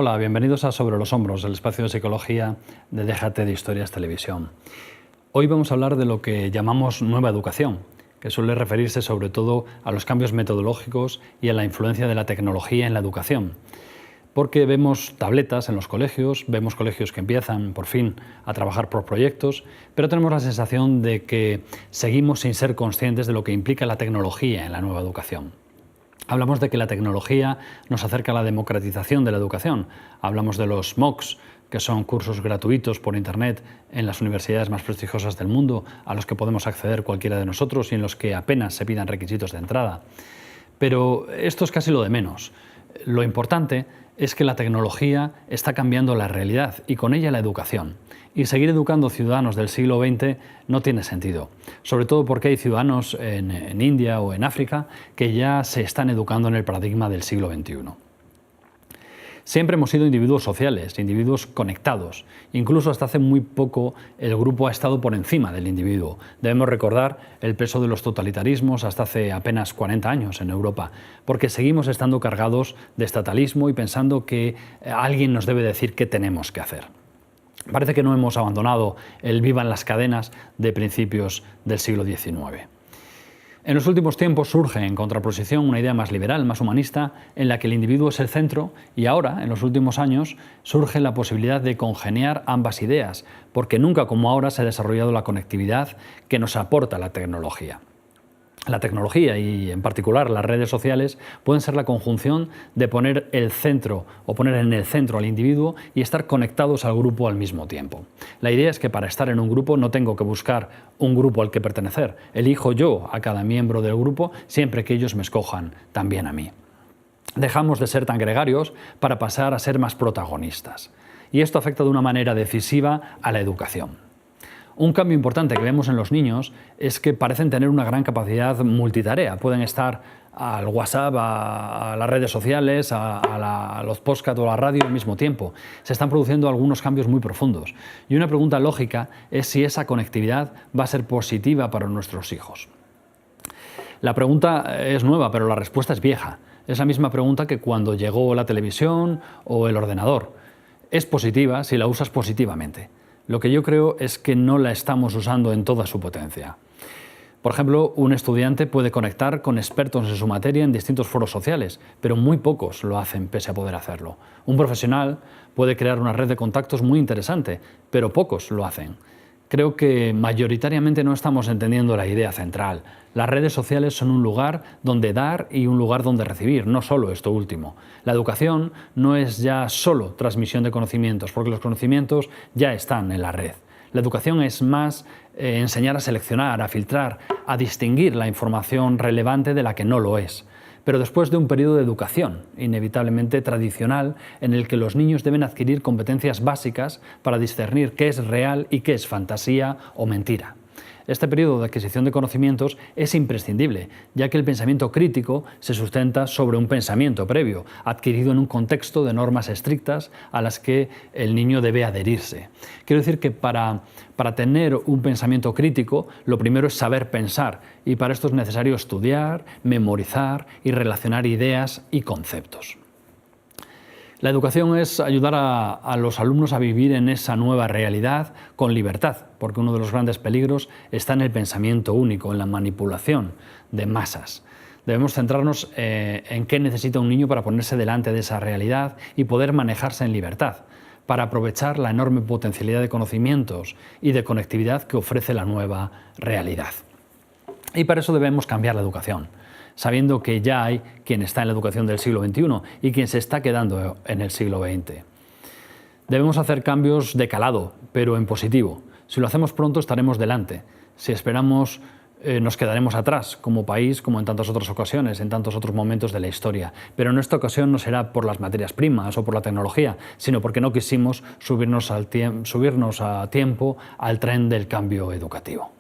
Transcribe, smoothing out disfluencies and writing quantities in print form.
Hola, bienvenidos a Sobre los Hombros, el espacio de psicología de Déjate de Historias Televisión. Hoy vamos a hablar de lo que llamamos nueva educación, que suele referirse sobre todo a los cambios metodológicos y a la influencia de la tecnología en la educación. Porque vemos tabletas en los colegios, vemos colegios que empiezan por fin a trabajar por proyectos, pero tenemos la sensación de que seguimos sin ser conscientes de lo que implica la tecnología en la nueva educación. Hablamos de que la tecnología nos acerca a la democratización de la educación. Hablamos de los MOOCs, que son cursos gratuitos por Internet en las universidades más prestigiosas del mundo, a los que podemos acceder cualquiera de nosotros y en los que apenas se pidan requisitos de entrada. Pero esto es casi lo de menos. Lo importante es que la tecnología está cambiando la realidad y con ella la educación. Y seguir educando ciudadanos del siglo XX no tiene sentido, sobre todo porque hay ciudadanos en India o en África que ya se están educando en el paradigma del siglo XXI. Siempre hemos sido individuos sociales, individuos conectados. Incluso hasta hace muy poco el grupo ha estado por encima del individuo. Debemos recordar el peso de los totalitarismos hasta hace apenas 40 años en Europa, porque seguimos estando cargados de estatalismo y pensando que alguien nos debe decir qué tenemos que hacer. Parece que no hemos abandonado el vivan las cadenas de principios del siglo XIX. En los últimos tiempos surge en contraposición una idea más liberal, más humanista, en la que el individuo es el centro, y ahora, en los últimos años, surge la posibilidad de congeniar ambas ideas, porque nunca como ahora se ha desarrollado la conectividad que nos aporta la tecnología. La tecnología y, en particular, las redes sociales pueden ser la conjunción de poner el centro o poner en el centro al individuo y estar conectados al grupo al mismo tiempo. La idea es que para estar en un grupo no tengo que buscar un grupo al que pertenecer. Elijo yo a cada miembro del grupo siempre que ellos me escojan también a mí. Dejamos de ser tan gregarios para pasar a ser más protagonistas. Y esto afecta de una manera decisiva a la educación. Un cambio importante que vemos en los niños es que parecen tener una gran capacidad multitarea. Pueden estar al WhatsApp, a las redes sociales, a los podcasts o a la radio al mismo tiempo. Se están produciendo algunos cambios muy profundos. Y una pregunta lógica es si esa conectividad va a ser positiva para nuestros hijos. La pregunta es nueva, pero la respuesta es vieja. Es la misma pregunta que cuando llegó la televisión o el ordenador. Es positiva si la usas positivamente. Lo que yo creo es que no la estamos usando en toda su potencia. Por ejemplo, un estudiante puede conectar con expertos en su materia en distintos foros sociales, pero muy pocos lo hacen pese a poder hacerlo. Un profesional puede crear una red de contactos muy interesante, pero pocos lo hacen. Creo que mayoritariamente no estamos entendiendo la idea central. Las redes sociales son un lugar donde dar y un lugar donde recibir, no solo esto último. La educación no es ya solo transmisión de conocimientos, porque los conocimientos ya están en la red. La educación es más enseñar a seleccionar, a filtrar, a distinguir la información relevante de la que no lo es. Pero después de un periodo de educación, inevitablemente tradicional, en el que los niños deben adquirir competencias básicas para discernir qué es real y qué es fantasía o mentira. Este periodo de adquisición de conocimientos es imprescindible, ya que el pensamiento crítico se sustenta sobre un pensamiento previo, adquirido en un contexto de normas estrictas a las que el niño debe adherirse. Quiero decir que para tener un pensamiento crítico, lo primero es saber pensar, y para esto es necesario estudiar, memorizar y relacionar ideas y conceptos. La educación es ayudar a los alumnos a vivir en esa nueva realidad con libertad, porque uno de los grandes peligros está en el pensamiento único, en la manipulación de masas. Debemos centrarnos en qué necesita un niño para ponerse delante de esa realidad y poder manejarse en libertad, para aprovechar la enorme potencialidad de conocimientos y de conectividad que ofrece la nueva realidad. Y para eso debemos cambiar la educación, sabiendo que ya hay quien está en la educación del siglo XXI y quien se está quedando en el siglo XX. Debemos hacer cambios de calado, pero en positivo. Si lo hacemos pronto estaremos delante. Si esperamos, nos quedaremos atrás como país, como en tantas otras ocasiones, en tantos otros momentos de la historia. Pero en esta ocasión no será por las materias primas o por la tecnología, sino porque no quisimos subirnos a tiempo al tren del cambio educativo.